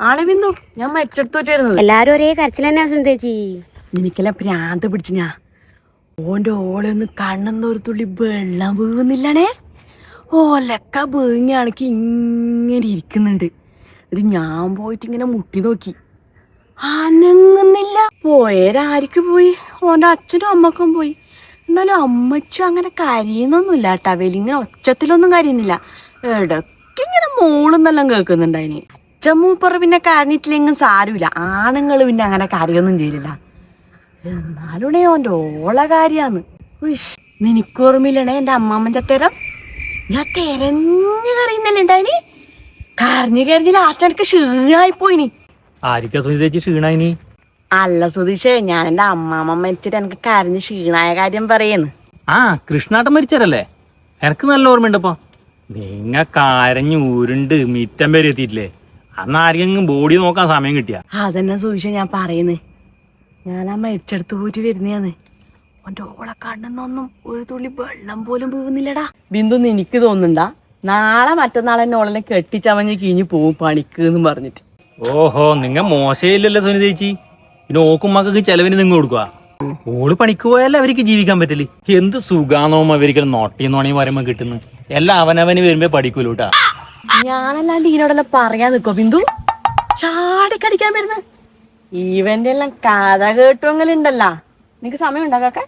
ആളെ ബിന്ദു ഞാൻ മരിച്ചെടുത്തോട്ട് വരുന്നത്. എല്ലാരും ഒരേ കരച്ചിൽ തന്നെ സുന്ദേച്ചി. എനിക്കെല്ലാം ഭ്രാന്ത് പിടിച്ചു. ഞാൻ ഓന്റെ ഓളൊന്ന് കണ്ണെന്ന ഒരു തുള്ളി വെള്ളം വീഴുന്നില്ലണേ. ഓലക്ക വീങ്ങാണെങ്കിൽ ഇങ്ങനെ ഇരിക്കുന്നുണ്ട്. ഒരു ഞാൻ പോയിട്ട് ഇങ്ങനെ മുട്ടി നോക്കി, അനങ്ങുന്നില്ല. പോയവരാർക്ക് പോയി, ഓൻ്റെ അച്ഛനും അമ്മക്കും പോയി. എന്നാലും അമ്മച്ചും അങ്ങനെ കരയുന്നൊന്നുമില്ല കേട്ടാ. വലിങ്ങനെ ഒച്ചത്തിലൊന്നും കരയുന്നില്ല. ഇടയ്ക്കിങ്ങനെ മോളെന്നെല്ലാം കേൾക്കുന്നുണ്ടായിന്. അച്ഛൻ മൂപ്പറ് പിന്നെ കരഞ്ഞിട്ടില്ലെങ്കിലും സാരമില്ല. ആണുങ്ങൾ പിന്നെ അങ്ങനെ കരയൊന്നും ചെയ്യില്ല. എന്നാലും ഓൻ്റെ ഓള കാര്യാന്ന്. നിനക്കോർമ്മയില്ലണേ എൻ്റെ അമ്മാമ്മൻ ചത്തേരം. ഞാൻ തെരഞ്ഞു കറിയുന്നല്ലേ ഉണ്ടായിനി. കരഞ്ഞു കരഞ്ഞ് ലാസ്റ്റ് എനിക്ക് ക്ഷീണായിപ്പോയിനി. ആരിക്കാ സുനിതേച്ചി ക്ഷീണായിനി? അല്ല സുധീഷേ, ഞാൻ എൻ്റെ അമ്മാമ്മ മരിച്ചിട്ട് എനിക്ക് കരഞ്ഞ് ക്ഷീണായ കാര്യം പറയുന്നു. ആ കൃഷ്ണാട്ടൻ മരിച്ചാരല്ലേ? എനക്ക് നല്ല ഓർമ്മയുണ്ടപ്പോ. നിങ്ങ കരഞ്ഞ് ഉരുണ്ട് മിറ്റം വരെ എത്തിയിട്ടില്ലേ? അന്ന് ആരെങ്കിലും ബോഡി നോക്കാൻ സമയം കിട്ടിയ? അതന്നെ സുധീഷേ ഞാൻ പറയുന്നേ. ഞാൻ ആ മരിച്ചെടുത്ത് പോയിട്ട് വരുന്നയാന്ന്. ഓൻ്റെ ഓളെ കണ്ണെന്നൊന്നും ഒരു തുള്ളി വെള്ളം പോലും വീഴുന്നില്ലടാ. ബിന്ദു എനിക്ക് തോന്നുന്നുണ്ടാ നാളെ മറ്റന്നാളെ എന്നെ ഓളെ കെട്ടിച്ചമഞ്ഞ് കിഞ്ഞു പോവും പണിക്ക് എന്നും പറഞ്ഞിട്ട്. ഓഹോ, നിങ്ങ മോശയില്ലല്ലോ സുനിതേച്ചി. പിന്നെ ഓക്കും മക്കൾക്ക് ചെലവിന് നിങ്ങൾ കൊടുക്കുക. ഓള് പണിക്ക് പോയാലേ അവർക്ക് ജീവിക്കാൻ പറ്റില്ല. എന്ത് സുഖാന്നോම അവർക്ക് നോട്ടിന്നോണി പറയുമ്പോ കിട്ടുന്നു. എല്ലാം അവനവന് വരുമ്പോ പഠിക്കൂലൂട്ടാ. ഞാനല്ലാണ്ട് ഇതിനോടെല്ലാം പറയാൻ നിക്കോ ബിന്ദു? ചാടിക്കടിക്കാൻ വരുന്നത് ഇവന്റെ എല്ലാം കഥ കേട്ടുവങ്ങളുണ്ടല്ലോ. നിനക്ക് സമയം ഉണ്ടാകാക്ക?